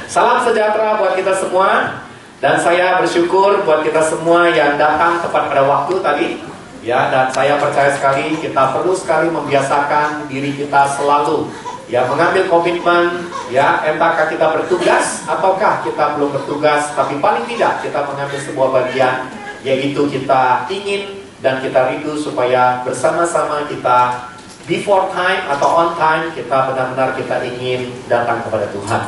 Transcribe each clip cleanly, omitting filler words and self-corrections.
Salam sejahtera buat kita semua. Dan saya bersyukur buat kita semua yang datang tepat pada waktu tadi. Ya, dan saya percaya sekali kita perlu sekali membiasakan diri kita selalu ya mengambil komitmen, ya, entahkah kita bertugas ataukah kita belum bertugas, tapi paling tidak kita mengambil sebuah bagian, yaitu kita ingin dan kita rindu supaya bersama-sama kita before time atau on time kita benar-benar kita ingin datang kepada Tuhan.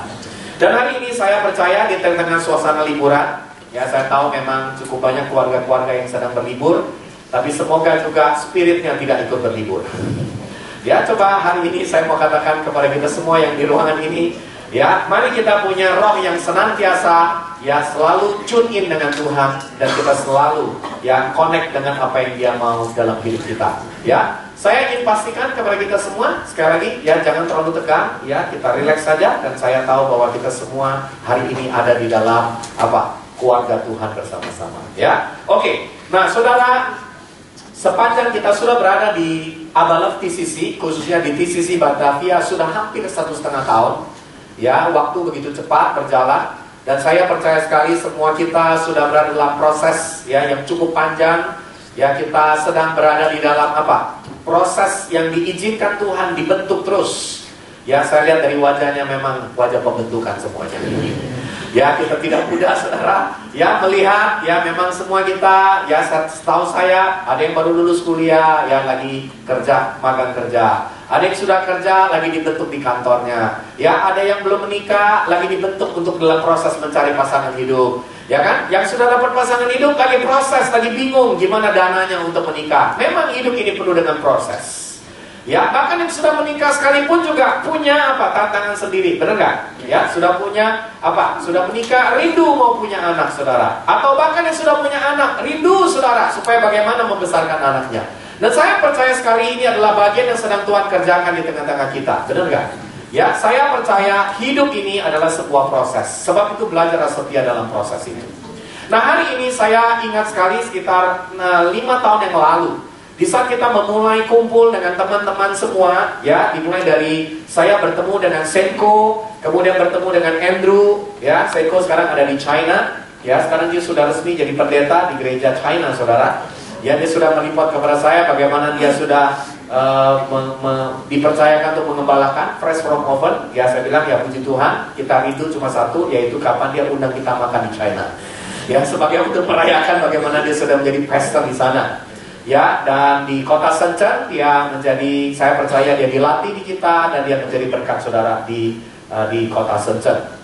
Dan hari ini saya percaya di tengah-tengah suasana liburan, ya saya tahu memang cukup banyak keluarga-keluarga yang sedang berlibur, tapi semoga juga spiritnya tidak ikut berlibur. Ya, coba hari ini saya mau katakan kepada kita semua yang di ruangan ini, ya, mari kita punya roh yang senantiasa ya selalu tune in dengan Tuhan, dan kita selalu ya connect dengan apa yang Dia mau dalam hidup kita. Ya, saya ingin pastikan kepada kita semua sekali lagi, ya jangan terlalu tegang, ya kita relax saja, dan saya tahu bahwa kita semua hari ini ada di dalam apa? Keluarga Tuhan bersama-sama. Ya, oke. Nah, saudara, sepanjang kita sudah berada di Abalef TCC, khususnya di TCC Batavia, sudah hampir 1,5 tahun. Ya, waktu begitu cepat berjalan, dan saya percaya sekali semua kita sudah berada dalam proses ya yang cukup panjang. Ya, kita sedang berada di dalam apa? Proses yang diizinkan Tuhan dibentuk terus. Ya, saya lihat dari wajahnya memang wajah pembentukan semuanya. Ya, kita tidak mudah, saudara. Ya, melihat, ya memang semua kita, ya setahu saya, ada yang baru lulus kuliah, ya lagi kerja, magang kerja. Ada yang sudah kerja, lagi dibentuk di kantornya. Ya, ada yang belum menikah, lagi dibentuk untuk dalam proses mencari pasangan hidup. Ya kan? Yang sudah dapat pasangan hidup, lagi proses, lagi bingung gimana dananya untuk menikah. Memang hidup ini penuh dengan proses. Ya, bahkan yang sudah menikah sekalipun juga punya apa? Tantangan sendiri, benar nggak? Ya, sudah punya apa? Sudah menikah, rindu mau punya anak, saudara. Atau bahkan yang sudah punya anak, rindu, saudara, supaya bagaimana membesarkan anaknya. Dan saya percaya sekali ini adalah bagian yang sedang Tuhan kerjakan di tengah-tengah kita, benar nggak? Ya, saya percaya hidup ini adalah sebuah proses. Sebab itu belajar setia dalam proses itu. Nah, hari ini saya ingat sekali sekitar 5 tahun yang lalu, di saat kita memulai kumpul dengan teman-teman semua, ya, dimulai dari saya bertemu dengan Senko, kemudian bertemu dengan Andrew, ya, Senko sekarang ada di China, ya, sekarang dia sudah resmi jadi pendeta di gereja China, saudara. Ya, dia sudah meliput kepada saya bagaimana dia sudah dipercayakan untuk mengembalakan Fresh from Oven. Ya, saya bilang ya puji Tuhan, kita itu cuma satu, yaitu kapan dia undang kita makan di China. Ya, sebagai untuk merayakan bagaimana dia sudah menjadi pastor di sana. Ya, dan di kota Shenzhen dia menjadi, saya percaya dia dilatih di kita dan dia menjadi berkat saudara di kota Shenzhen.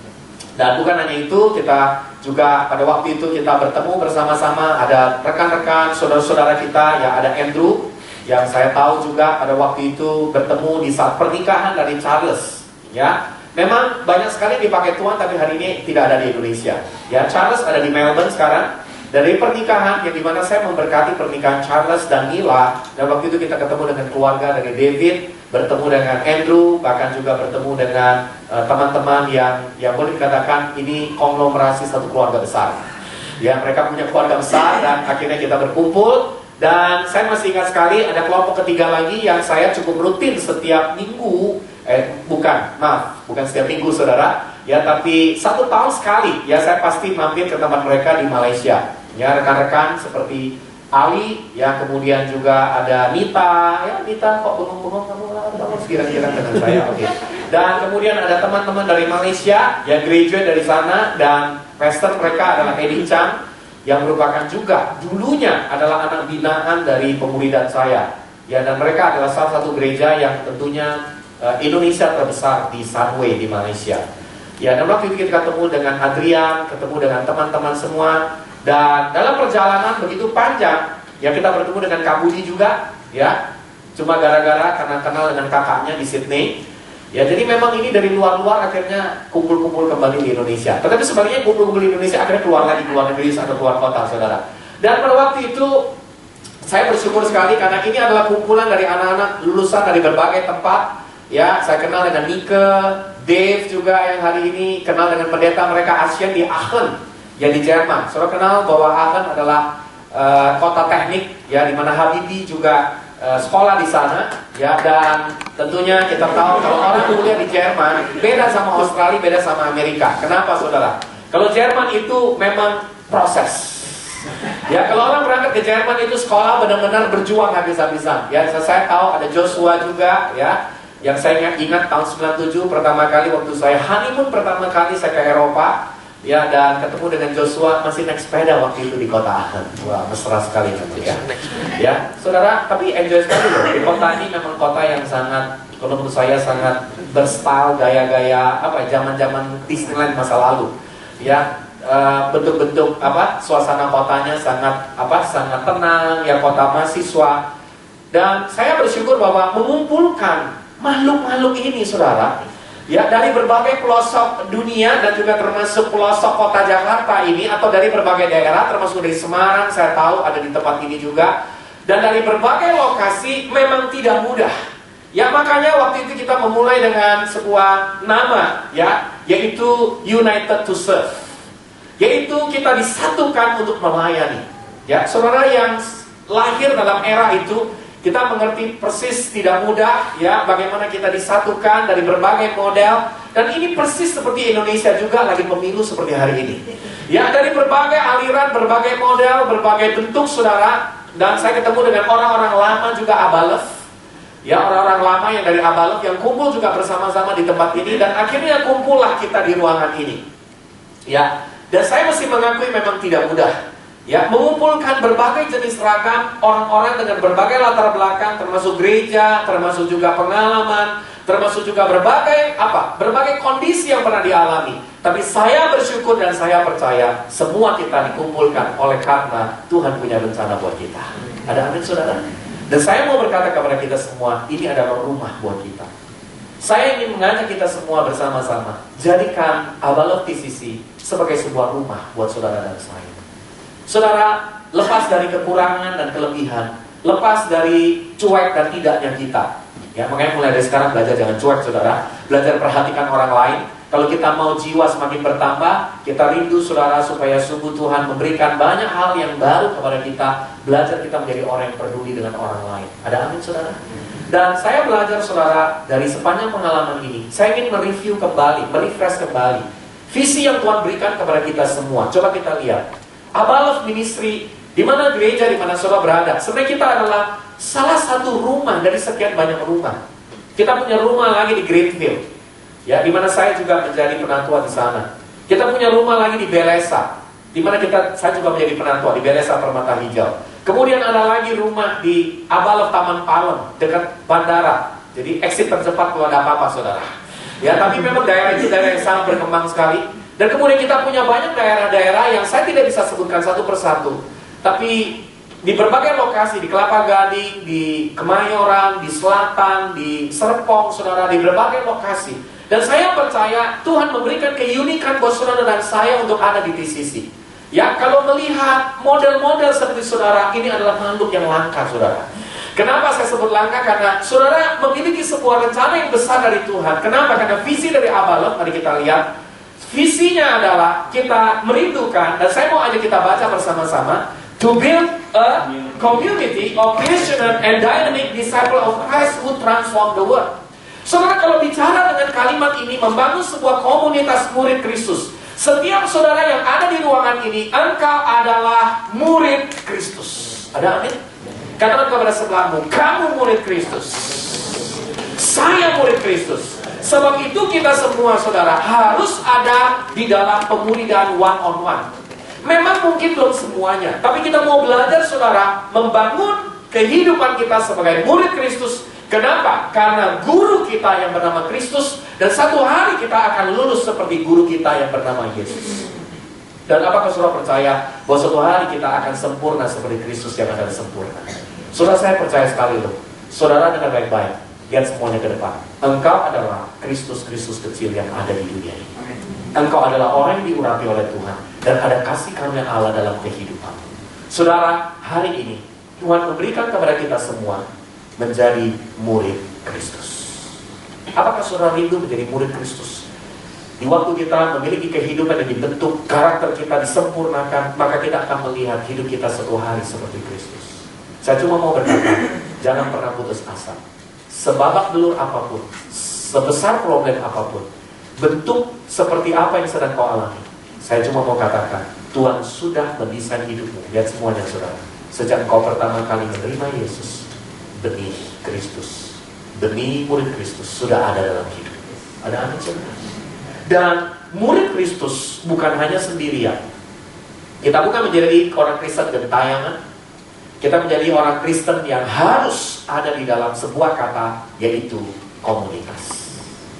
Dan bukan hanya itu, kita juga pada waktu itu kita bertemu bersama-sama, ada rekan-rekan saudara-saudara kita, ya ada Andrew yang saya tahu juga pada waktu itu bertemu di saat pernikahan dari Charles. Ya, memang banyak sekali dipakai Tuhan, tapi hari ini tidak ada di Indonesia. Ya, Charles ada di Melbourne sekarang. Dari pernikahan yang dimana saya memberkati pernikahan Charles dan Mila, dan waktu itu kita ketemu dengan keluarga dari David, bertemu dengan Andrew, bahkan juga bertemu dengan teman-teman yang boleh dikatakan ini konglomerasi satu keluarga besar. Ya, mereka punya keluarga besar dan akhirnya kita berkumpul. Dan saya masih ingat sekali ada kelompok ketiga lagi yang saya cukup rutin setiap minggu, bukan setiap minggu, saudara. Ya, tapi 1 tahun sekali, ya saya pasti mampir ke tempat mereka di Malaysia. Ya, rekan-rekan seperti Ali, ya kemudian juga ada Nita, ya Nita kok bengong-bengong kamu sekira-kira dengan saya, oke. Dan kemudian ada teman-teman dari Malaysia, yang graduate dari sana, dan pastor mereka adalah Eddie Chang, yang merupakan juga dulunya adalah anak binaan dari pemuridan saya. Ya, dan mereka adalah salah satu gereja yang tentunya Indonesia terbesar di Sunway di Malaysia. Ya, dan waktu itu kita ketemu dengan Adrian, ketemu dengan teman-teman semua. Dan dalam perjalanan begitu panjang, ya kita bertemu dengan Kak Budi juga, ya. Cuma gara-gara karena kenal dengan kakaknya di Sydney. Ya, jadi memang ini dari luar-luar akhirnya kumpul-kumpul kembali di Indonesia. Tetapi sebaliknya kumpul-kumpul di Indonesia akhirnya keluar lagi, keluar negeri atau keluar kota, saudara. Dan pada waktu itu saya bersyukur sekali karena ini adalah kumpulan dari anak-anak lulusan dari berbagai tempat. Ya, saya kenal dengan Nike, Dave juga yang hari ini kenal dengan pendeta mereka Asian di Aachen. Ya, di Jerman. Saudara kenal bahwa Aachen adalah kota teknik, ya, di mana Habibie juga sekolah di sana, ya, dan tentunya kita tahu kalau orang kuliah di Jerman beda sama Australia, beda sama Amerika. Kenapa, saudara? Kalau Jerman itu memang proses. Ya, kalau orang berangkat ke Jerman itu sekolah benar-benar berjuang habis-habisan. Ya, saya tahu ada Joshua juga, ya, yang saya ingat tahun 97 pertama kali waktu saya honeymoon pertama kali saya ke Eropa. Ya, dan ketemu dengan Joshua masih naik sepeda waktu itu di kota Aachen. Wah, mesra sekali nanti, ya. Ya, saudara, tapi enjoy sekali loh. Di kota ini memang kota yang sangat, kalau menurut saya sangat berstyle, gaya-gaya apa, zaman-zaman Disneyland masa lalu. Ya, bentuk-bentuk apa, suasana kotanya sangat apa, sangat tenang. Ya, kota mahasiswa. Dan saya bersyukur bahwa mengumpulkan makhluk-makhluk ini, saudara. Ya, dari berbagai pelosok dunia dan juga termasuk pelosok kota Jakarta ini, atau dari berbagai daerah, termasuk dari Semarang, saya tahu ada di tempat ini juga, dan dari berbagai lokasi memang tidak mudah. Ya, makanya waktu itu kita memulai dengan sebuah nama, ya, yaitu United to Serve, yaitu kita disatukan untuk melayani. Ya, saudara yang lahir dalam era itu, kita mengerti persis tidak mudah, ya, bagaimana kita disatukan dari berbagai model. Dan ini persis seperti Indonesia juga lagi pemilu seperti hari ini. Ya, dari berbagai aliran, berbagai model, berbagai bentuk, saudara. Dan saya ketemu dengan orang-orang lama juga Abalef. Ya, orang-orang lama yang dari Abalef yang kumpul juga bersama-sama di tempat ini. Dan akhirnya kumpullah kita di ruangan ini. Ya, dan saya mesti mengakui memang tidak mudah. Ya, mengumpulkan berbagai jenis ragam orang-orang dengan berbagai latar belakang, termasuk gereja, termasuk juga pengalaman, termasuk juga berbagai berbagai kondisi yang pernah dialami. Tapi saya bersyukur dan saya percaya semua kita dikumpulkan oleh karena Tuhan punya rencana buat kita. Ada amin, saudara? Dan saya mau berkata kepada kita semua, ini adalah rumah buat kita. Saya ingin mengajak kita semua bersama-sama, jadikan Abalef TCC sebagai sebuah rumah buat saudara dan saya. Saudara, lepas dari kekurangan dan kelebihan, lepas dari cuek dan tidaknya kita. Ya, makanya mulai dari sekarang belajar jangan cuek, saudara. Belajar perhatikan orang lain. Kalau kita mau jiwa semakin bertambah, kita rindu, saudara, supaya sungguh Tuhan memberikan banyak hal yang baru kepada kita. Belajar kita menjadi orang yang peduli dengan orang lain. Ada amin, saudara? Dan saya belajar, saudara, dari sepanjang pengalaman ini, saya ingin mereview kembali, merefresh kembali visi yang Tuhan berikan kepada kita semua. Coba kita lihat Abalef Ministry, di mana gereja, di mana saudara berada. Sebenarnya kita adalah salah satu rumah dari sekian banyak rumah. Kita punya rumah lagi di Greenfield, ya, di mana saya juga menjadi penatua di sana. Kita punya rumah lagi di Belesa, di mana saya juga menjadi penatua di Belesa Permata Hijau. Kemudian ada lagi rumah di Abalef Taman Palem, dekat bandara. Jadi exit tercepat kalau ada apa-apa, saudara. Ya, tapi memang daerah itu daerah yang sangat berkembang sekali. Dan kemudian kita punya banyak daerah-daerah yang saya tidak bisa sebutkan satu persatu. Tapi di berbagai lokasi, di Kelapa Gading, di Kemayoran, di Selatan, di Serpong, saudara, di berbagai lokasi. Dan saya percaya Tuhan memberikan keunikan buat saudara dan saya untuk ada di TCC. Ya, kalau melihat model-model seperti saudara, ini adalah makhluk yang langka, saudara. Kenapa saya sebut langka? Karena saudara memiliki sebuah rencana yang besar dari Tuhan. Kenapa? Karena visi dari Abalef, mari kita lihat. Visinya adalah kita merindukan, dan saya mau ajak kita baca bersama-sama, to build a community of passionate and dynamic disciple of Christ who transform the world. Saudara, kalau bicara dengan kalimat ini, membangun sebuah komunitas murid Kristus. Setiap saudara yang ada di ruangan ini, engkau adalah murid Kristus. Ada amin? Katakan kepada sebelahmu, kamu murid Kristus. Saya murid Kristus. Sebab itu kita semua, saudara, harus ada di dalam pemuridan one on one. Memang mungkin belum semuanya, tapi kita mau belajar, saudara, membangun kehidupan kita sebagai murid Kristus. Kenapa? Karena guru kita yang bernama Kristus, dan satu hari kita akan lulus seperti guru kita yang bernama Yesus. Dan apakah saudara percaya bahwa suatu hari kita akan sempurna seperti Kristus yang akan sempurna? Saudara, saya percaya sekali loh. Saudara, dengan baik-baik lihat semuanya ke depan. Engkau adalah Kristus-Kristus kecil yang ada di dunia ini. Engkau adalah orang yang diurapi oleh Tuhan, dan ada kasih karunia Allah dalam kehidupan. Saudara, hari ini Tuhan memberikan kepada kita semua menjadi murid Kristus. Apakah saudara rindu menjadi murid Kristus? Di waktu kita memiliki kehidupan yang dibentuk, karakter kita disempurnakan, maka kita akan melihat hidup kita suatu hari seperti Kristus. Saya cuma mau berkata, Jangan pernah putus asa. Sebabak belur apapun, sebesar problem apapun, bentuk seperti apa yang sedang kau alami, saya cuma mau katakan, Tuhan sudah mendesain hidupmu. Lihat semuanya saudara. Sejak kau pertama kali menerima Yesus, benih Kristus, benih murid Kristus sudah ada dalam hidup. Ada amin saudara? Dan murid Kristus bukan hanya sendirian. Kita bukan menjadi orang Kristen gentayangan. Kita menjadi orang Kristen yang harus ada di dalam sebuah kata, yaitu komunitas.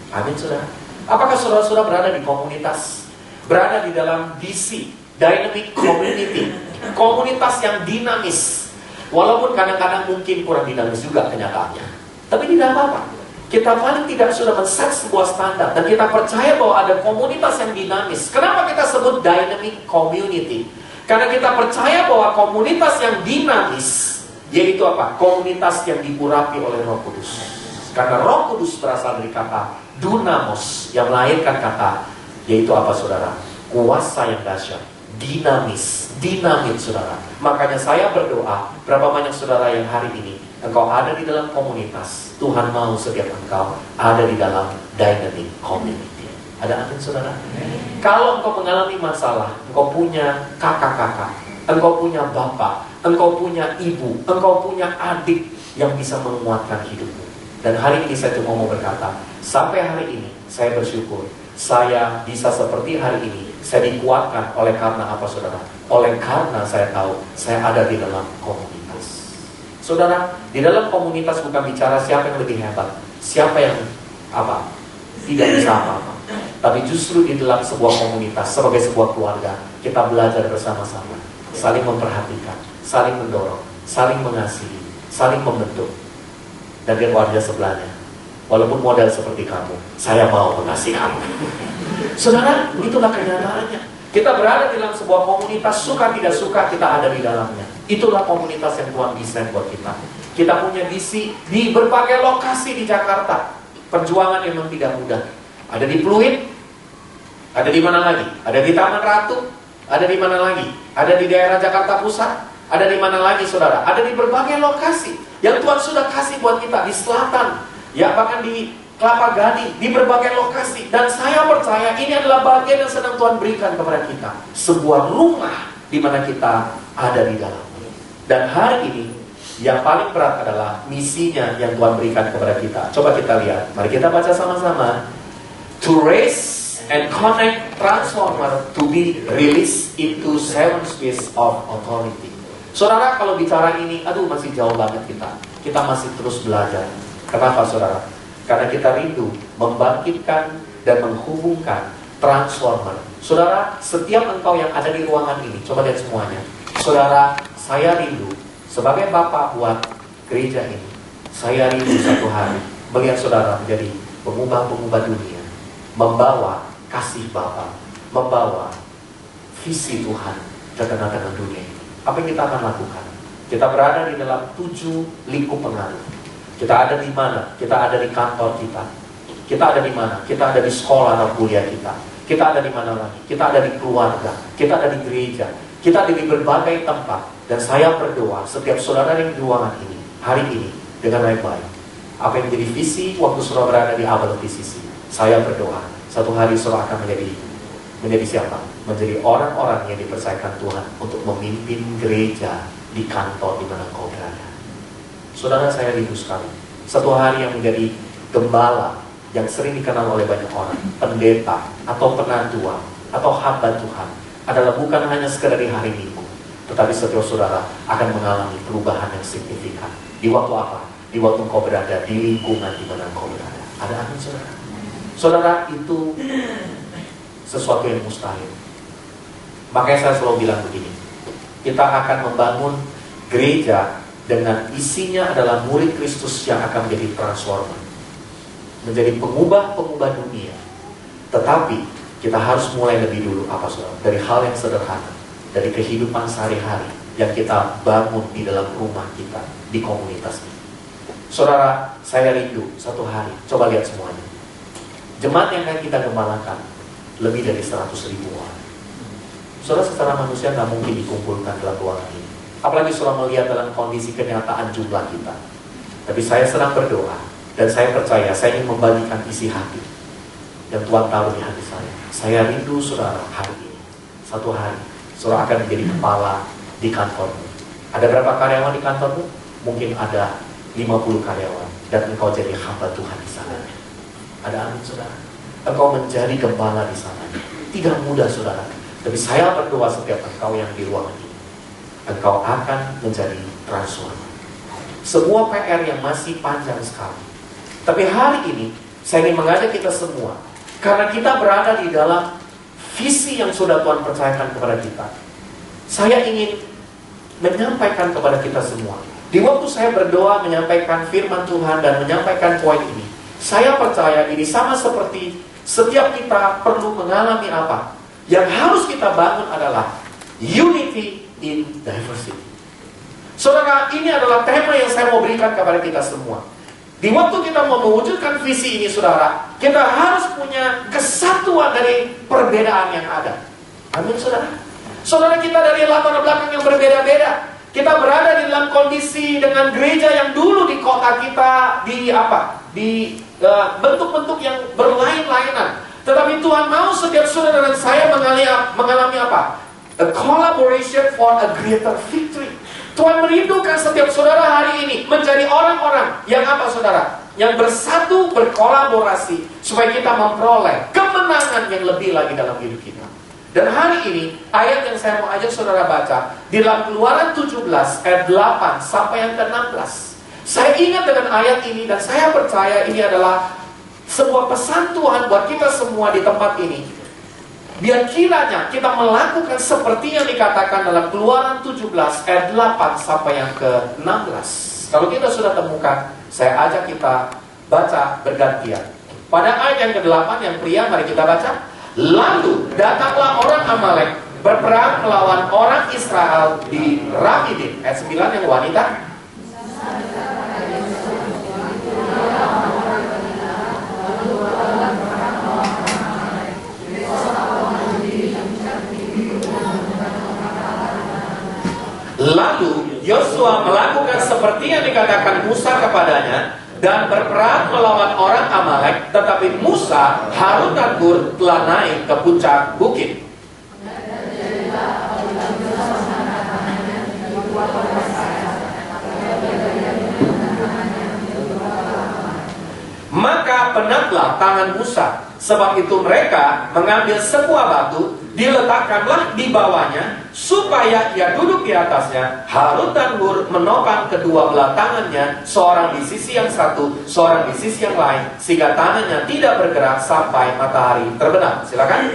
Amin saudara. Apakah saudara-saudara berada di komunitas? Berada di dalam DC, dynamic community, komunitas yang dinamis. Walaupun kadang-kadang mungkin kurang dinamis juga kenyataannya, tapi tidak apa-apa. Kita paling tidak sudah men-set sebuah standar, dan kita percaya bahwa ada komunitas yang dinamis. Kenapa kita sebut dynamic community? Karena kita percaya bahwa komunitas yang dinamis, yaitu apa? Komunitas yang diurapi oleh Roh Kudus. Karena Roh Kudus berasal dari kata dunamos, yang melahirkan kata, yaitu apa saudara? Kuasa yang dahsyat, dinamis, dinamit saudara. Makanya saya berdoa, berapa banyak saudara yang hari ini engkau ada di dalam komunitas, Tuhan mau setiap engkau ada di dalam dynamic community. Ada amin saudara? Kalau engkau mengalami masalah, engkau punya kakak-kakak, engkau punya bapak, engkau punya ibu, engkau punya adik yang bisa menguatkan hidupmu. Dan hari ini saya cuma mau berkata, sampai hari ini saya bersyukur, saya bisa seperti hari ini. Saya dikuatkan oleh karena apa saudara? Oleh karena saya tahu saya ada di dalam komunitas. Saudara, di dalam komunitas bukan bicara siapa yang lebih hebat, siapa yang apa, tidak bisa apa-apa. Tapi justru di dalam sebuah komunitas, sebagai sebuah keluarga, kita belajar bersama-sama, saling memperhatikan, saling mendorong, saling mengasihi, saling membentuk. Dan dia keluarga sebelahnya, walaupun model seperti kamu, saya mau mengasihi kamu. Saudara, itulah kenyataannya. Kita berada di dalam sebuah komunitas, suka tidak suka kita ada di dalamnya. Itulah komunitas yang Tuhan desain buat kita. Kita punya visi di berbagai lokasi di Jakarta. Perjuangan memang tidak mudah. Ada di Pluit, ada di mana lagi? Ada di Taman Ratu, ada di mana lagi? Ada di daerah Jakarta Pusat, ada di mana lagi saudara? Ada di berbagai lokasi yang Tuhan sudah kasih buat kita, di selatan, ya bahkan di Kelapa Gading, di berbagai lokasi. Dan saya percaya ini adalah bagian yang sedang Tuhan berikan kepada kita, sebuah rumah di mana kita ada di dalamnya. Dan hari ini yang paling berat adalah misinya yang Tuhan berikan kepada kita. Coba kita lihat, mari kita baca sama-sama. To raise and connect transformer to be released into 7 spheres of authority. Saudara, kalau bicara ini, masih jauh banget kita. Kita masih terus belajar. Kenapa saudara? Karena kita rindu membangkitkan dan menghubungkan transformer. Saudara, setiap engkau yang ada di ruangan ini, coba lihat semuanya. Saudara, saya rindu sebagai bapak buat gereja ini. Saya rindu satu hari melihat saudara menjadi pengubah-pengubah dunia, membawa kasih Bapa, membawa visi Tuhan ke tengah-tengah dunia ini. Apa yang kita akan lakukan? Kita berada di dalam 7 lingkup pengaruh. Kita ada di mana? Kita ada di kantor kita. Kita ada di mana? Kita ada di sekolah atau kuliah kita. Kita ada di mana lagi? Kita ada di keluarga. Kita ada di gereja. Kita ada di berbagai tempat. Dan saya berdoa setiap saudara yang di ruangan ini, hari ini, dengan baik-baik. Apa yang menjadi visi waktu saudara berada di Abel PCC? Saya berdoa satu hari saudara akan menjadi siapa? Menjadi orang-orang yang dipercayakan Tuhan untuk memimpin gereja di kantor di mana kau berada. Saudara, saya rindu sekali satu hari yang menjadi gembala yang sering dikenal oleh banyak orang, pendeta atau penatua atau hamba Tuhan, adalah bukan hanya sekedar di hari Minggu, tetapi setiap saudara akan mengalami perubahan yang signifikan. Di waktu apa? Di waktu kau berada di lingkungan di mana kau berada. Ada amin saudara? Saudara, itu sesuatu yang mustahil. Makanya saya selalu bilang begini, kita akan membangun gereja dengan isinya adalah murid Kristus yang akan menjadi transformer, menjadi pengubah-pengubah dunia. Tetapi kita harus mulai lebih dulu apa saudara? Dari hal yang sederhana, dari kehidupan sehari-hari yang kita bangun di dalam rumah kita, di komunitas ini. Saudara, saya rindu satu hari, coba lihat semuanya. Jemaat yang akan kita gembalakan lebih dari 100.000 orang. Saudara, secara manusia nggak mungkin dikumpulkan dalam ruangan ini. Apalagi saudara melihat dalam kondisi kenyataan jumlah kita. Tapi saya sedang berdoa, dan saya percaya saya ingin membagikan isi hati yang Tuhan taruh di hati saya. Saya rindu saudara hari ini, satu hari saudara akan menjadi kepala di kantormu. Ada berapa karyawan di kantormu? Mungkin ada 50 karyawan, dan engkau jadi hamba Tuhan di sana. Ada amin saudara? Engkau menjadi gembala di sana. Tidak mudah saudara. Tapi saya berdoa setiap engkau yang di ruangan ini, engkau akan menjadi transformer. Semua PR yang masih panjang sekali. Tapi hari ini saya ingin mengajak kita semua, karena kita berada di dalam visi yang sudah Tuhan percayakan kepada kita. Saya ingin menyampaikan kepada kita semua. Di waktu saya berdoa menyampaikan firman Tuhan dan menyampaikan poin ini, saya percaya ini sama seperti setiap kita perlu mengalami apa? Yang harus kita bangun adalah unity in diversity. Saudara, ini adalah tema yang saya mau berikan kepada kita semua. Di waktu kita mau mewujudkan visi ini, saudara, kita harus punya kesatuan dari perbedaan yang ada. Amin, saudara. Saudara, kita dari latar belakang yang berbeda-beda. Kita berada di dalam kondisi dengan gereja yang dulu di kota kita di bentuk-bentuk yang berlain-lainan. Tetapi Tuhan mau setiap saudara dan saya mengalami apa? A collaboration for a greater victory. Tuhan merindukan setiap saudara hari ini menjadi orang-orang yang apa saudara? Yang bersatu, berkolaborasi, supaya kita memperoleh kemenangan yang lebih lagi dalam hidup kita. Dan hari ini, ayat yang saya mau ajak saudara baca, di dalam Keluaran 17 ayat 8 sampai yang ke-16. Saya ingat dengan ayat ini dan saya percaya ini adalah sebuah pesan Tuhan buat kita semua di tempat ini. Biar kiranya kita melakukan seperti yang dikatakan dalam Keluaran 17 ayat 8 sampai yang ke-16. Kalau kita sudah temukan, saya ajak kita baca bergantian. Pada ayat yang ke-8 yang pria, mari kita baca. Lalu datanglah orang Amalek berperang melawan orang Israel di Rafidim. Ayat 9 yang wanita. Lalu Yosua melakukan seperti yang dikatakan Musa kepadanya dan berperang melawan orang Amalek. Tetapi Musa, Harun dan Hur telah naik ke puncak bukit. Maka penatlah tangan Musa. Sebab itu mereka mengambil sebuah batu, diletakkanlah di bawahnya, supaya ia duduk di atasnya. Harun dan Hur menopang kedua belah tangannya, seorang di sisi yang satu, seorang di sisi yang lain, sehingga tangannya tidak bergerak sampai matahari terbenam. Silakan.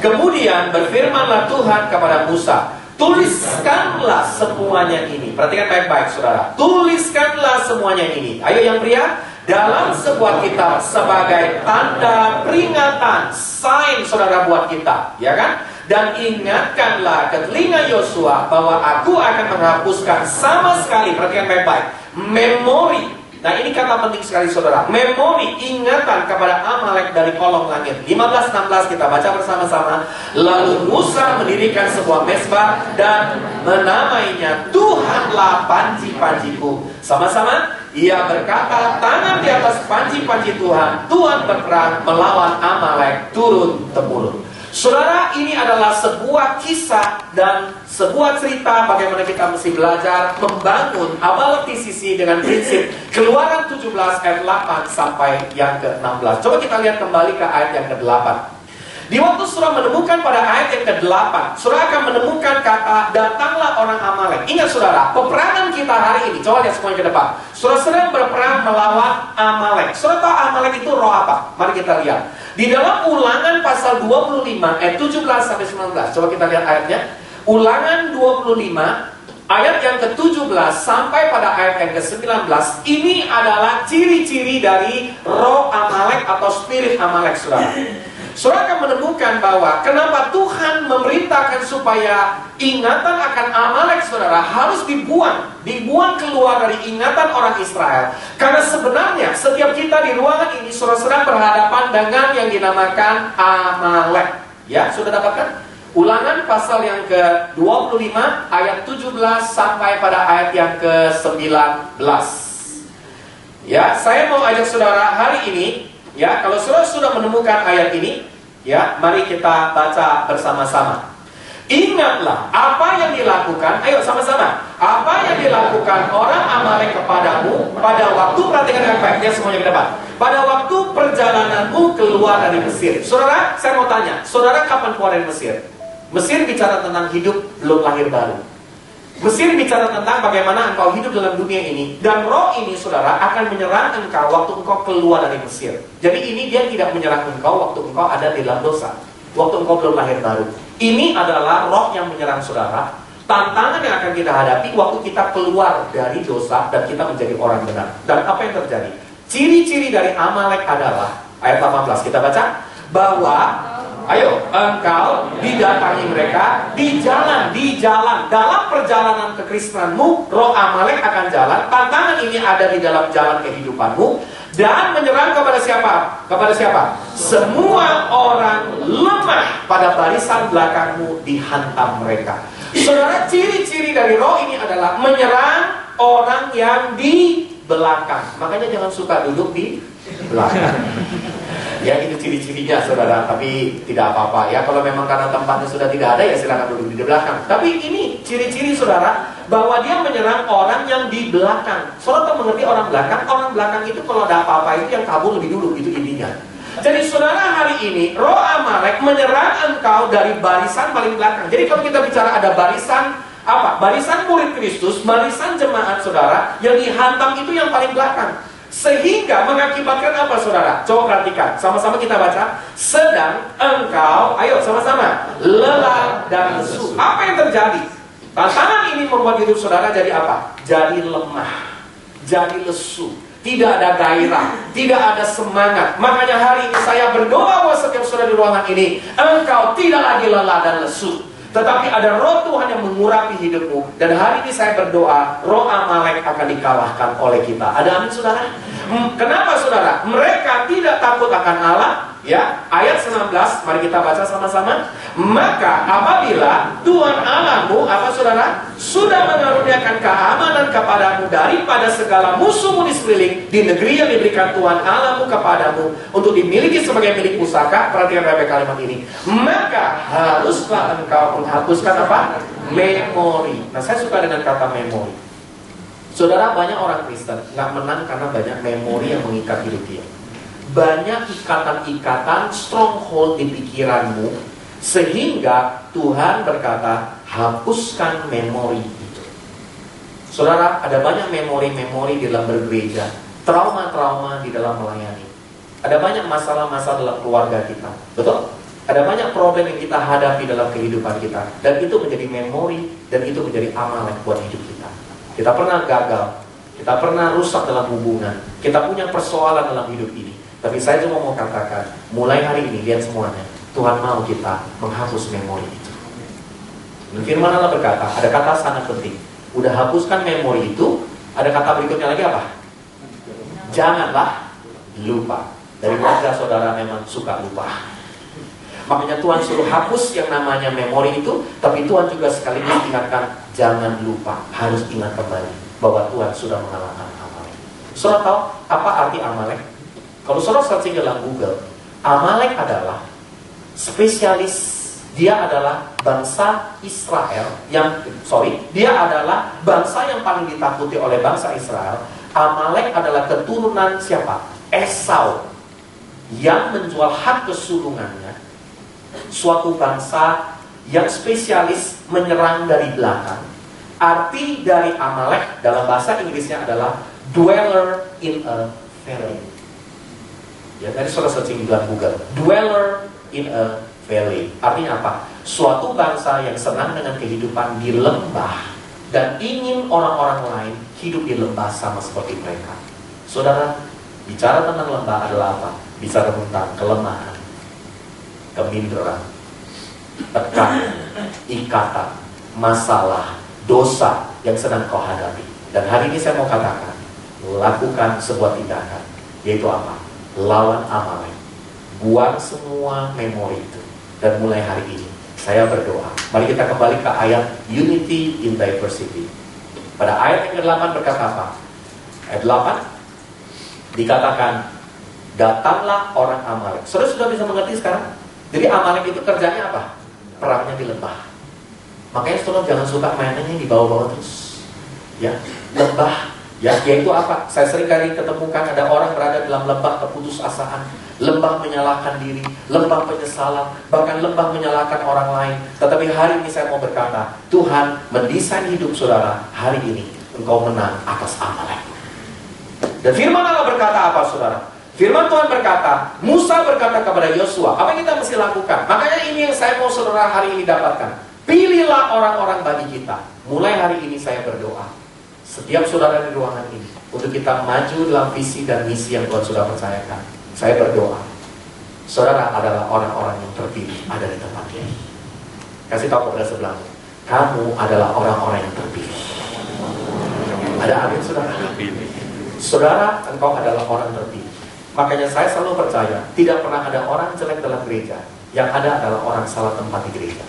Kemudian berfirmanlah Tuhan kepada Musa, tuliskanlah semuanya ini. Perhatikan baik-baik saudara. Tuliskanlah semuanya ini. Ayo yang pria. Dalam sebuah kitab sebagai tanda peringatan, sign saudara buat kita, ya kan? Dan ingatkanlah ke telinga Yosua bahwa aku akan menghapuskan sama sekali, perhatikan baik-baik, memori. Nah ini kata penting sekali saudara. Memori, ingatan kepada Amalek dari kolong langit. 15-16 kita baca bersama-sama. Lalu Musa mendirikan sebuah mezbah dan menamainya Tuhanlah panji-panjiku. Sama-sama. Ia berkata, tangan di atas panji-panji Tuhan, Tuhan berperang melawan Amalek turun-temurun. Saudara, ini adalah sebuah kisah dan sebuah cerita bagaimana kita mesti belajar membangun ability sisi dengan prinsip Keluaran 17 ayat 8 sampai yang ke-16. Coba kita lihat kembali ke ayat yang ke-8. Di waktu surah menemukan pada ayat yang ke-8, surah akan menemukan kata datanglah orang Amalek. Ingat saudara, peperangan kita hari ini, coba lihat semuanya ke depan. Surah sedang berperang melawan Amalek. Surah tahu Amalek itu roh apa? Mari kita lihat. Di dalam Ulangan pasal 25 ayat 17 sampai 19. Coba kita lihat ayatnya. Ulangan 25 ayat yang ke-17 sampai pada ayat yang ke-19. Ini adalah ciri-ciri dari roh Amalek atau spirit Amalek, saudara. Saudara akan menemukan bahwa kenapa Tuhan memerintahkan supaya ingatan akan Amalek saudara harus dibuang keluar dari ingatan orang Israel. Karena sebenarnya setiap kita di ruangan ini saudara sedang berhadapan dengan yang dinamakan Amalek. Ya, sudah dapatkan? Ulangan pasal yang ke-25 ayat 17 sampai pada ayat yang ke-19. Ya, saya mau ajak saudara hari ini, ya, kalau saudara sudah menemukan ayat ini, ya, mari kita baca bersama-sama. Ingatlah apa yang dilakukan, ayo sama-sama. Apa yang dilakukan orang Amalek kepadamu pada waktu, perhatikan dengan baik, ya semuanya ke depan. Pada waktu perjalananmu keluar dari Mesir. Saudara, saya mau tanya, saudara kapan keluar dari Mesir? Mesir bicara tentang hidup belum lahir baru. Mesir bicara tentang bagaimana engkau hidup dalam dunia ini. Dan roh ini, saudara, akan menyerang engkau waktu engkau keluar dari Mesir. Jadi ini dia tidak menyerang engkau waktu engkau ada di dalam dosa, waktu engkau belum lahir baru. Ini adalah roh yang menyerang saudara. Tantangan yang akan kita hadapi waktu kita keluar dari dosa dan kita menjadi orang benar. Dan apa yang terjadi? Ciri-ciri dari Amalek adalah, ayat 18 kita baca, bahwa ayo, engkau didatangi mereka di jalan. Dalam perjalanan kekristenanmu, roh Amalek akan jalan. Tantangan ini ada di dalam jalan kehidupanmu. Dan menyerang kepada siapa? Kepada siapa? Semua orang lemah pada barisan belakangmu dihantam mereka. Saudara, ciri-ciri dari roh ini adalah menyerang orang yang di belakang. Makanya jangan suka duduk di belakang. Ya, itu ciri-cirinya saudara, tapi tidak apa-apa ya. Kalau memang karena tempatnya sudah tidak ada, ya silakan duduk di belakang. Tapi ini ciri-ciri saudara, bahwa dia menyerang orang yang di belakang. Saudara tahu mengerti orang belakang? Orang belakang itu kalau ada apa-apa itu yang kabur lebih dulu, itu intinya. Jadi saudara, hari ini roh Amalek menyerang engkau dari barisan paling belakang. Jadi kalau kita bicara ada barisan apa? Barisan murid Kristus, barisan jemaat saudara, yang dihantam itu yang paling belakang. Sehingga mengakibatkan apa saudara? Coba perhatikan, sama-sama kita baca. Sedang engkau, ayo sama-sama, lelah dan lesu. Apa yang terjadi? Tantangan ini membuat hidup saudara jadi apa? Jadi lemah, jadi lesu, tidak ada gairah, tidak ada semangat. Makanya hari ini saya berdoa buat setiap saudara di ruangan ini, engkau tidak lagi lelah dan lesu, tetapi ada roh Tuhan yang mengurapi hidupmu. Dan hari ini saya berdoa, roh Amalek akan dikalahkan oleh kita. Ada amin saudara? Kenapa saudara? Mereka tidak takut akan Allah. Ya, ayat 19, mari kita baca sama-sama. Maka apabila Tuhan Allahmu, apa saudara, sudah mengaruniakan keamanan kepadamu daripada segala musuhmu di sekeliling, di negeri yang diberikan Tuhan Allahmu kepadamu untuk dimiliki sebagai milik pusaka, perhatikan baik kalimat ini, maka haruslah engkau menghapuskan apa? Memori. Nah, saya suka dengan kata memori. Saudara, banyak orang Kristen nggak menang karena banyak memori yang mengikat hidup dia. Banyak ikatan-ikatan stronghold di pikiranmu, sehingga Tuhan berkata, hapuskan memori itu. Saudara, ada banyak memori-memori di dalam bergereja, trauma-trauma di dalam melayani. Ada banyak masalah-masalah dalam keluarga kita, betul? Ada banyak problem yang kita hadapi dalam kehidupan kita, dan itu menjadi memori, dan itu menjadi Amalek buat hidup kita. Kita pernah gagal, kita pernah rusak dalam hubungan, kita punya persoalan dalam hidup ini. Tapi saya cuma mau katakan, mulai hari ini, lihat semuanya, Tuhan mau kita menghapus memori itu. Firman Allah berkata, ada kata sangat penting. Udah hapuskan memori itu, ada kata berikutnya lagi apa? Janganlah lupa. Dari wajah saudara memang suka lupa. Makanya Tuhan suruh hapus yang namanya memori itu, tapi Tuhan juga sekaligus ingatkan, jangan lupa, harus ingat kembali bahwa Tuhan sudah mengalahkan Amalek. Saudara tahu apa arti Amalek? Kalau saudara searching dalam Google, Amalek adalah spesialis, dia adalah bangsa Israel dia adalah bangsa yang paling ditakuti oleh bangsa Israel. Amalek adalah keturunan siapa? Esau, yang menjual hak kesulungannya. Suatu bangsa yang spesialis menyerang dari belakang. Arti dari Amalek dalam bahasa Inggrisnya adalah dweller in a valley. Ya, tadi saudara searching di dalam Google, dweller in a valley. Artinya apa? Suatu bangsa yang senang dengan kehidupan di lembah dan ingin orang-orang lain hidup di lembah sama seperti mereka. Saudara, bicara tentang lembah adalah apa? Bicara tentang kelemahan, keminderan, tekanan, ikatan, masalah, dosa yang sedang kau hadapi. Dan hari ini saya mau katakan, lakukan sebuah tindakan, yaitu apa? Lawan Amalek. Buang semua memori itu. Dan mulai hari ini, saya berdoa. Mari kita kembali ke ayat Unity in Diversity. Pada ayat yang ke-8 berkata apa? Ayat 8 dikatakan, datanglah orang Amalek. Saudara sudah bisa mengerti sekarang? Jadi Amalek itu kerjanya apa? Perangnya di lembah. Makanya saudara jangan suka mainannya di bawah-bawah terus. Ya, lembah. Ya, yaitu apa? Saya sering kali ketemukan ada orang berada dalam lembah keputusasaan, lembah menyalahkan diri, lembah penyesalan, bahkan lembah menyalahkan orang lain. Tetapi hari ini saya mau berkata, Tuhan mendesain hidup saudara. Hari ini engkau menang atas Amalek. Dan firman Allah berkata apa saudara? Firman Tuhan berkata, Musa berkata kepada Yosua, apa yang kita mesti lakukan? Makanya ini yang saya mau saudara hari ini dapatkan. Pilihlah orang-orang bagi kita. Mulai hari ini saya berdoa, setiap saudara di ruangan ini, untuk kita maju dalam visi dan misi yang Tuhan sudah percayakan. Saya berdoa, saudara adalah orang-orang yang terpilih ada di tempat ini. Kasih tahu kepada sebelahmu, kamu adalah orang-orang yang terpilih. Ada amin saudara? Saudara, engkau adalah orang terpilih. Makanya saya selalu percaya, tidak pernah ada orang jelek dalam gereja. Yang ada adalah orang salah tempat di gereja.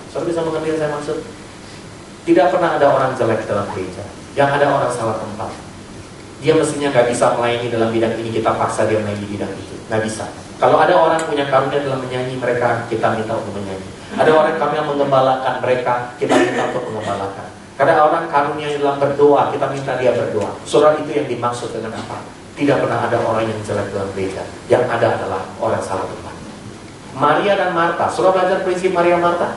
Saudara bisa mengerti yang saya maksud? Tidak pernah ada orang jelek dalam gereja. Yang ada orang salah tempat. Dia mestinya gak bisa melayani dalam bidang ini, kita paksa dia melayani bidang itu. Gak bisa. Kalau ada orang punya karunia dalam menyanyi, mereka kita minta untuk menyanyi. Ada orang karunia mengembalakan, mereka kita minta untuk mengembalakan. Karena orang karunia dalam berdoa, kita minta dia berdoa. Saudara, itu yang dimaksud dengan apa? Tidak pernah ada orang yang jelek dalam gereja. Yang ada adalah orang salah tempat. Maria dan Marta, saudara belajar prinsip Maria Marta?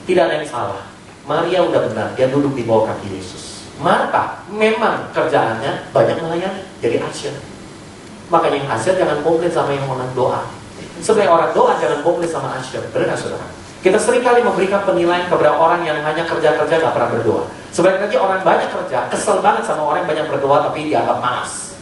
Tidak ada yang salah. Maria udah benar, dia duduk di bawah kaki Yesus. Marta memang kerjaannya banyak melayani, jadi asyir. Makanya yang asyir jangan komplain sama yang orang doa. Sebenarnya orang doa jangan komplain sama asyir. Benar saudara? Kita seringkali memberikan penilaian kepada orang yang hanya kerja-kerja gak pernah berdoa. Sebenarnya orang banyak kerja, kesel banget sama orang yang banyak berdoa tapi dianggap malas.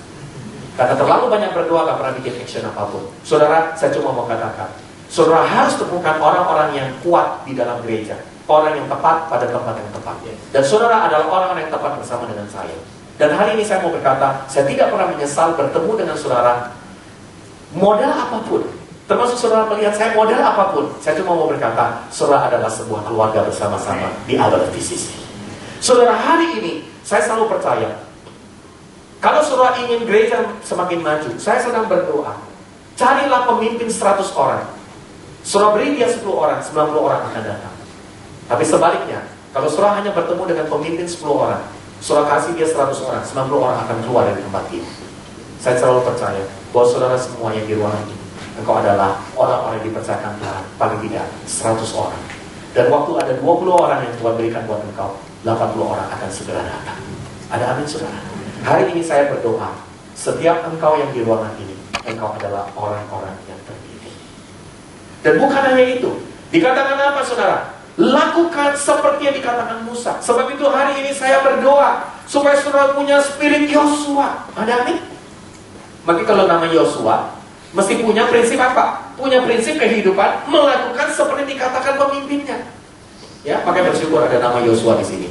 Karena terlalu banyak berdoa gak pernah bikin action apapun. Saudara, saya cuma mau katakan, saudara harus temukan orang-orang yang kuat di dalam gereja. Orang yang tepat pada tempat yang tepat. Dan saudara adalah orang-orang yang tepat bersama dengan saya. Dan hari ini saya mau berkata, saya tidak pernah menyesal bertemu dengan saudara. Modal apapun, termasuk saudara melihat saya modal apapun, saya cuma mau berkata, saudara adalah sebuah keluarga bersama-sama di Abel VCC. Saudara, hari ini saya selalu percaya, kalau saudara ingin gereja semakin maju, saya sedang berdoa, carilah pemimpin 100 orang. Saudara beri dia 10 orang, 90 orang akan datang. Tapi sebaliknya, kalau saudara hanya bertemu dengan pemimpin 10 orang, saudara kasih dia 100 orang, 90 orang akan keluar dari tempat ini. Saya selalu percaya bahwa saudara semua yang di ruangan ini, engkau adalah orang-orang yang dipercayakan Tuhan, paling tidak 100 orang. Dan waktu ada 20 orang yang Tuhan berikan buat engkau, 80 orang akan segera datang. Ada amin saudara? Hari ini saya berdoa, setiap engkau yang di ruangan ini, engkau adalah orang-orang yang terpilih. Dan bukan hanya itu, dikatakan apa saudara? Lakukan seperti yang dikatakan Musa. Sebab itu hari ini saya berdoa supaya saudara punya spirit Yosua. Ada amin? Maka kalau nama Yosua mesti punya prinsip apa? Punya prinsip kehidupan melakukan seperti dikatakan pemimpinnya. Ya, makanya bersyukur ada nama Yosua di sini.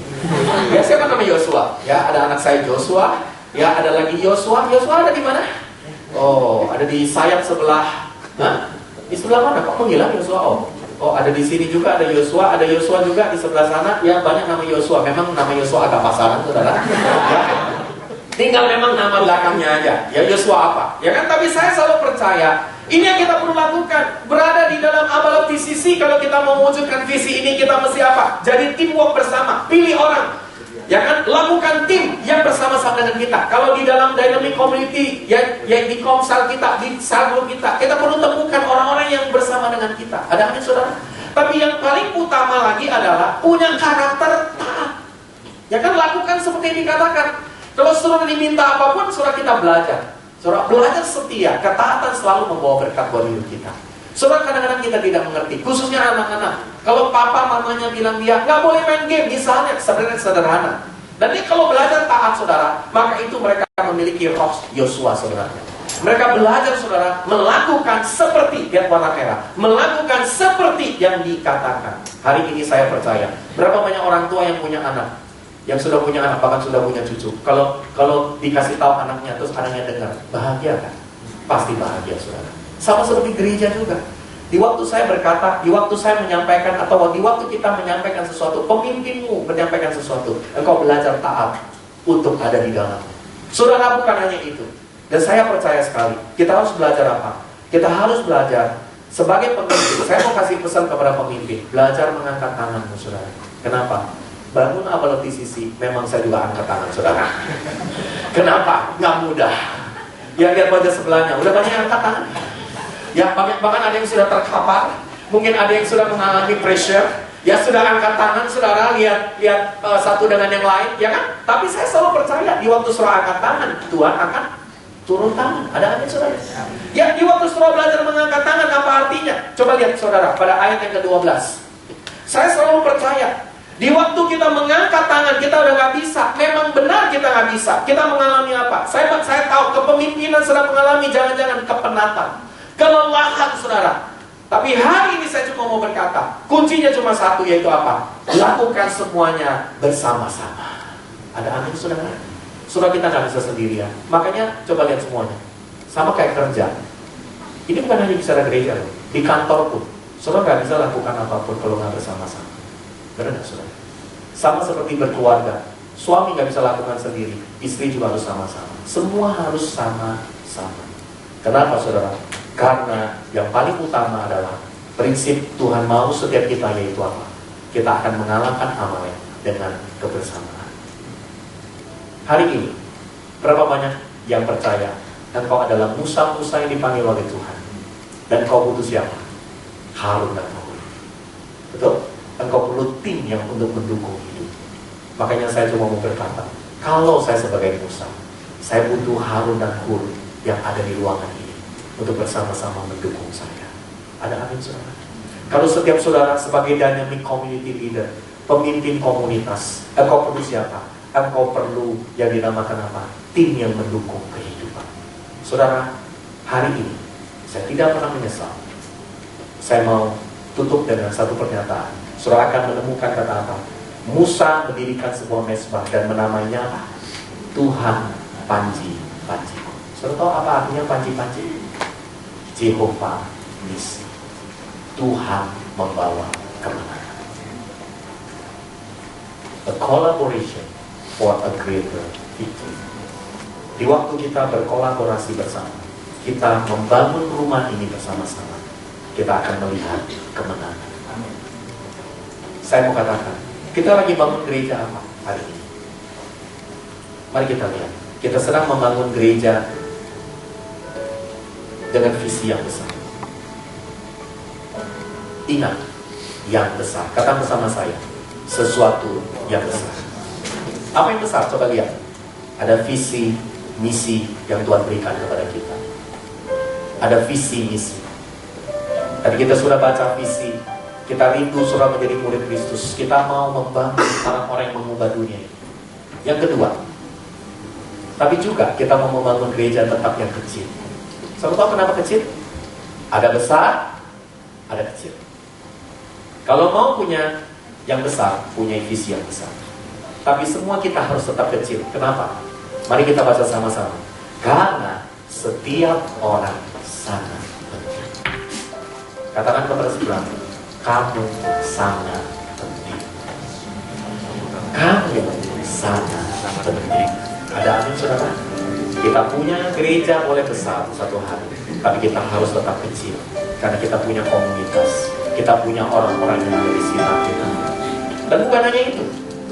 Ya, siapa nama Yosua? Ya, ada anak saya Joshua. Ya, ada lagi Yosua. Yosua ada di mana? Oh, ada di sayap sebelah. Hah? Di sebelah mana? Kok menghilang Yosua? Oh, ada di sini juga ada Yosua. Ada Yosua juga di sebelah sana. Ya, banyak nama Yosua. Memang nama Yosua agak pasaran, saudara. Ya. Tinggal memang nama belakangnya aja. Ya, Yosua apa? Ya kan? Tapi saya selalu percaya, ini yang kita perlu lakukan. Berada di dalam Abel VCC, kalau kita mau mewujudkan visi ini, kita mesti apa? Jadi teamwork bersama. Pilih orang. Ya kan? Lakukan tim yang bersama-sama dengan kita. Kalau di dalam dynamic community, yang di komsal kita, di sel grup kita perlu temukan orang-orang yang bersama dengan kita. Ada amin saudara? Tapi yang paling utama lagi adalah punya karakter taat. Ya kan? Lakukan seperti yang dikatakan. Kalau saudara diminta apapun, saudara kita belajar. Saudara belajar setia, ketaatan selalu membawa berkat buat hidup kita. Saudara kadang-kadang kita tidak mengerti, khususnya anak-anak. Kalau papa mamanya bilang dia nggak boleh main game, misalnya sebenarnya sederhana. Nanti kalau belajar taat saudara, maka itu mereka memiliki roh Yosua saudara. Mereka belajar saudara melakukan seperti lihat warna merah, melakukan seperti yang dikatakan. Hari ini saya percaya, berapa banyak orang tua yang punya anak, yang sudah punya anak bahkan sudah punya cucu. Kalau dikasih tahu anaknya terus anaknya dengar, bahagia kan? Pasti bahagia saudara. Sama seperti gereja juga. Di waktu saya berkata, di waktu saya menyampaikan, atau di waktu kita menyampaikan sesuatu, pemimpinmu menyampaikan sesuatu, engkau belajar taat untuk ada di dalam. Saudara, bukan hanya itu. Dan saya percaya sekali, kita harus belajar apa? Kita harus belajar sebagai pemimpin. Saya mau kasih pesan kepada pemimpin, belajar mengangkat tanganmu, saudara. Kenapa? Bangun ability sisi, memang saya juga angkat tangan, saudara. Kenapa? Nggak mudah. Ya, lihat wajah sebelahnya, udah banyak yang angkat tangan. Ya, bahkan ada yang sudah terkapar, mungkin ada yang sudah mengalami pressure. Ya, sudah angkat tangan, saudara, lihat satu dengan yang lain, ya kan? Tapi saya selalu percaya, di waktu saudara angkat tangan, Tuhan akan turun tangan. Ada amin, saudara? Ya, di waktu saudara belajar mengangkat tangan, apa artinya? Coba lihat, saudara, pada ayat yang ke-12. Saya selalu percaya, di waktu kita mengangkat tangan, kita udah nggak bisa. Memang benar kita nggak bisa. Kita mengalami apa? Saya tahu kepemimpinan sedang mengalami jangan-jangan kepenatan, kelelahan, saudara. Tapi hari ini saya cuma mau berkata, kuncinya cuma satu, yaitu apa? Lakukan semuanya bersama-sama. Ada amin, saudara? Saudara, kita nggak bisa sendirian. Makanya coba lihat semuanya. Sama kayak kerja. Ini bukan hanya bicara gereja loh. Di kantor pun, saudara nggak bisa lakukan apapun kalau nggak bersama-sama. Benar nggak, saudara? Sama seperti berkeluarga. Suami nggak bisa lakukan sendiri, istri juga harus sama-sama. Semua harus sama-sama. Kenapa, saudara? Karena yang paling utama adalah prinsip Tuhan mau setiap kita, yaitu apa? Kita akan mengalahkan amalek dengan kebersamaan. Hari ini, berapa banyak yang percaya engkau adalah Musa-Musa yang dipanggil oleh Tuhan? Dan kau butuh siapa? Harun dan Hur. Betul? Engkau perlu tim yang untuk mendukung hidup. Makanya saya cuma mau berkata, kalau saya sebagai Musa, saya butuh Harun dan Hur yang ada di ruangan ini untuk bersama-sama mendukung saya. Ada amin, saudara? Kalau setiap saudara sebagai dynamic community leader, pemimpin komunitas, engkau perlu siapa? Engkau perlu yang dinamakan apa? Tim yang mendukung kehidupan. Saudara, hari ini saya tidak pernah menyesal. Saya mau tutup dengan satu pernyataan. Saudara akan menemukan kata apa? Musa mendirikan sebuah mezbah dan menamainya apa? Tuhan Panji-Panjiku. Saudara tahu apa artinya Panji-Panji? Jehovah Nisi. Tuhan membawa kemenangan. A collaboration for a greater victory. Di waktu kita berkolaborasi bersama, kita membangun rumah ini bersama-sama, kita akan melihat kemenangan. Amin. Saya mau katakan, kita lagi bangun gereja apa hari ini? Mari kita lihat. Kita sedang membangun gereja dengan visi yang besar. Ingat, yang besar. Kata bersama saya, sesuatu yang besar. Apa yang besar? Coba lihat. Ada visi, misi yang Tuhan berikan kepada kita. Ada visi, misi. Tadi kita sudah baca visi. Kita rindu surah menjadi murid Kristus. Kita mau membangun orang-orang yang mengubah dunia ini. Yang kedua, tapi juga kita mau membangun gereja tetap yang kecil. Saudara tahu kenapa kecil? Ada besar, ada kecil. Kalau mau punya yang besar, punya visi yang besar. Tapi semua kita harus tetap kecil. Kenapa? Mari kita baca sama-sama. Karena setiap orang sangat penting. Katakan kepada sebelah, kamu sangat penting. Kamu sangat penting. Ada amin, saudara? Kita punya gereja boleh besar satu hari, tapi kita harus tetap kecil. Karena kita punya komunitas, kita punya orang-orang yang menjadi sinar kita. Dan bukan hanya itu,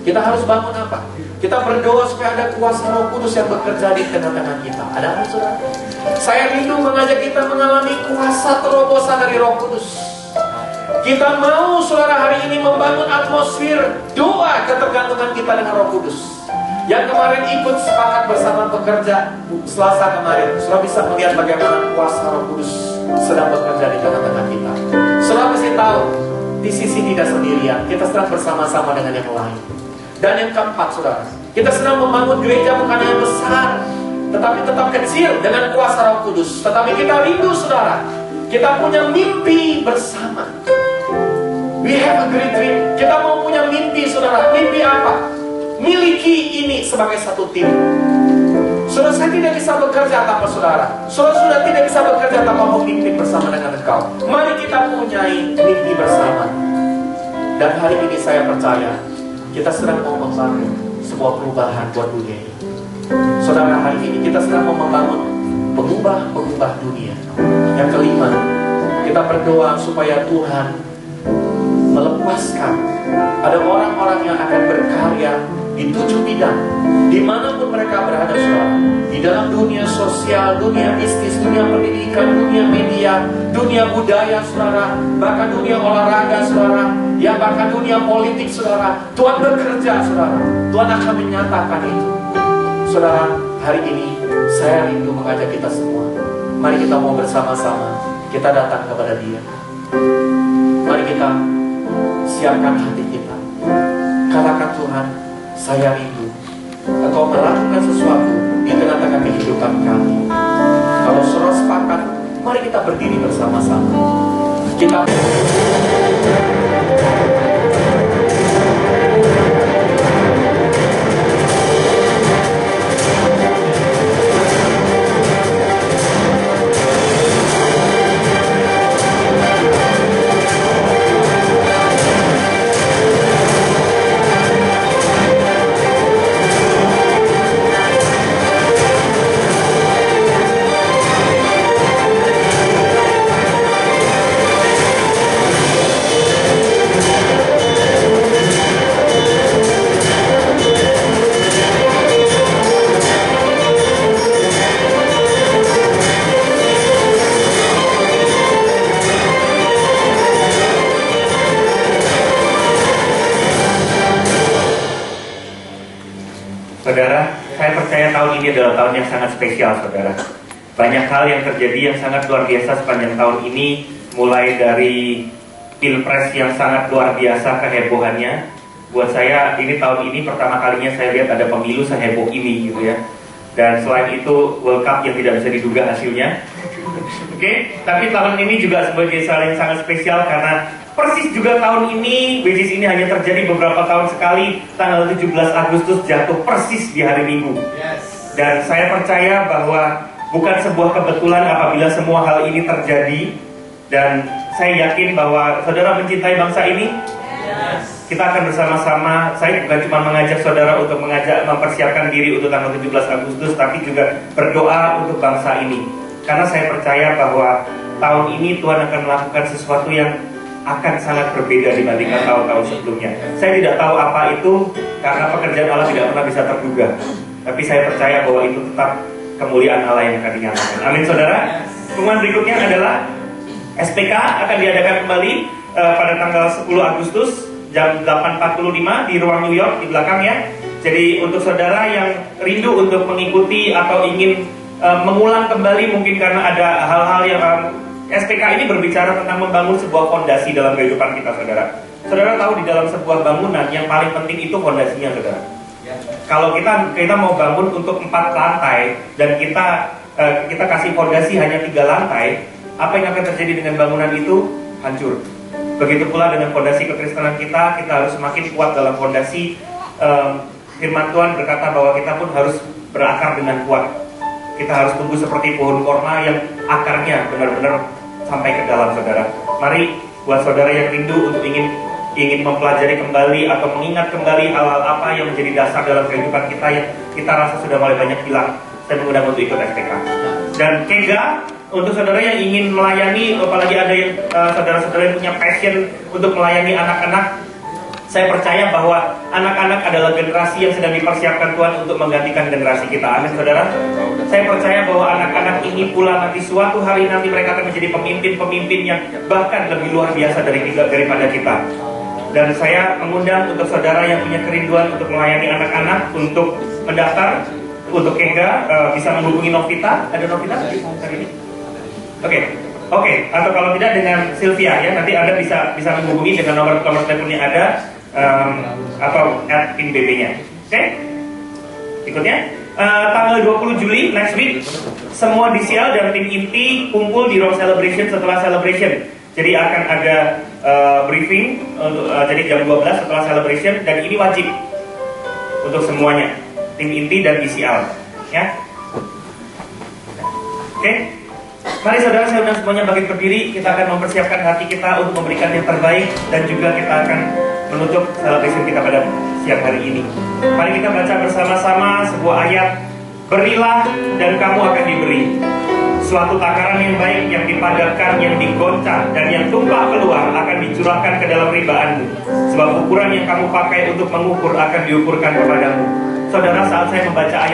kita harus bangun apa? Kita berdoa supaya ada kuasa Roh Kudus yang bekerja di tengah-tengah kita. Ada apa, saudara? Saya rindu mengajak kita mengalami kuasa terobosan dari Roh Kudus. Kita mau, saudara, hari ini membangun atmosfer doa ketergantungan kita dengan Roh Kudus. Yang kemarin ikut sepakat bersama bekerja Selasa kemarin, saudara bisa melihat bagaimana kuasa Roh Kudus sedang bekerja di tengah-tengah kita. Saudara mesti tahu, di sisi tidak sendirian, kita sedang bersama-sama dengan yang lain. Dan yang keempat, saudara, kita sedang membangun gereja bukan yang besar, tetapi tetap kecil dengan kuasa Roh Kudus. Tetapi kita rindu, saudara, kita punya mimpi bersama. We have a great dream. Kita mau punya mimpi, saudara. Mimpi apa? Miliki ini sebagai satu tim. Saudara, saya tidak bisa bekerja tanpa saudara. Saudara sudah tidak bisa bekerja tanpa memimpin bersama dengan engkau. Mari kita punyai mimpi bersama. Dan hari ini saya percaya kita sedang mau membangun sebuah perubahan buat dunia ini. Saudara, hari ini kita sedang mau membangun pengubah dunia. Yang kelima, kita berdoa supaya Tuhan melepaskan ada orang-orang yang akan berkarya di 7 bidang, dimanapun mereka berada, saudara. Di dalam dunia sosial, dunia bisnis, dunia pendidikan, dunia media, dunia budaya, saudara. Bahkan dunia olahraga, saudara. Ya, bahkan dunia politik, saudara. Tuhan bekerja, saudara. Tuhan akan menyatakan itu. Saudara, hari ini saya rindu mengajak kita semua. Mari kita mau bersama-sama kita datang kepada Dia. Mari kita siapkan hati kita. Katakan, Tuhan, saya rindu Engkau melakukan sesuatu di tengah-tengah kehidupan kami. Kalau saudara sepakat, mari kita berdiri bersama-sama. Kita Saudara, saya percaya tahun ini adalah tahun yang sangat spesial, saudara. Banyak hal yang terjadi yang sangat luar biasa sepanjang tahun ini, mulai dari pilpres yang sangat luar biasa kehebohannya. Buat saya, ini tahun ini pertama kalinya saya lihat ada pemilu seheboh ini, gitu ya. Dan selain itu, World Cup yang tidak bisa diduga hasilnya. Oke, tapi tahun ini juga sebagai hal yang sangat spesial karena persis juga tahun ini, which is ini hanya terjadi beberapa tahun sekali, tanggal 17 Agustus jatuh persis di hari Minggu. Dan saya percaya bahwa bukan sebuah kebetulan apabila semua hal ini terjadi. Dan saya yakin bahwa saudara mencintai bangsa ini. Kita akan bersama-sama, saya bukan cuma mengajak saudara untuk mempersiapkan diri untuk tanggal 17 Agustus, tapi juga berdoa untuk bangsa ini. Karena saya percaya bahwa tahun ini Tuhan akan melakukan sesuatu yang akan sangat berbeda dibandingkan tahun-tahun sebelumnya. Saya tidak tahu apa itu, karena pekerjaan Allah tidak pernah bisa terduga. Tapi saya percaya bahwa itu tetap kemuliaan Allah yang akan dinyatakan. Amin, saudara. Pengumuman berikutnya adalah SPK akan diadakan kembali pada tanggal 10 Agustus jam 8.45 di ruang New York di belakang ya. Jadi untuk saudara yang rindu untuk mengikuti atau ingin mengulang kembali, mungkin karena ada hal-hal yang SPK ini berbicara tentang membangun sebuah fondasi dalam kehidupan kita, saudara. Saudara tahu di dalam sebuah bangunan yang paling penting itu fondasinya, saudara. Kalau kita mau bangun untuk 4 lantai dan kita kasih fondasi hanya 3 lantai, apa yang akan terjadi dengan bangunan itu? Hancur. Begitu pula dengan fondasi kekristenan kita harus semakin kuat dalam fondasi. Firman Tuhan berkata bahwa kita pun harus berakar dengan kuat. Kita harus tumbuh seperti pohon korma yang akarnya benar-benar sampai ke dalam, saudara. Mari buat saudara yang rindu untuk ingin mempelajari kembali atau mengingat kembali hal-hal apa yang menjadi dasar dalam kehidupan kita yang kita rasa sudah mulai banyak hilang, saya mengundang untuk ikut SPK. Dan Kega, untuk saudara yang ingin melayani, apalagi ada yang saudara-saudara yang punya passion untuk melayani anak-anak, saya percaya bahwa anak-anak adalah generasi yang sedang dipersiapkan Tuhan untuk menggantikan generasi kita. Amin, saudara. Saya percaya bahwa anak-anak ini pula nanti suatu hari nanti mereka akan menjadi pemimpin-pemimpin yang bahkan lebih luar biasa daripada kita. Dan saya mengundang untuk saudara yang punya kerinduan untuk melayani anak-anak untuk mendaftar untuk Kega, bisa menghubungi Novita. Ada Novita hari ini? Oke. Atau kalau tidak dengan Sylvia ya, nanti Anda bisa menghubungi dengan nomor telepon yang ada. Atau pin BB-nya. Oke? Berikutnya tanggal 20 Juli next week, semua DCL dan tim inti kumpul di ruang celebration setelah celebration. Jadi akan ada briefing untuk jadi jam 12 setelah celebration, dan ini wajib untuk semuanya, tim inti dan DCL ya. Oke? Mari saudara, saya undang semuanya bangkit berdiri. Kita akan mempersiapkan hati kita untuk memberikan yang terbaik, dan juga kita akan menutup celebration kita pada siang hari ini. Mari kita baca bersama-sama sebuah ayat. Berilah dan kamu akan diberi. Suatu takaran yang baik, yang dipadatkan, yang digoncang, dan yang tumpah keluar akan dicurahkan ke dalam ribaanmu. Sebab ukuran yang kamu pakai untuk mengukur akan diukurkan kepadamu. Saudara, saat saya membaca ayat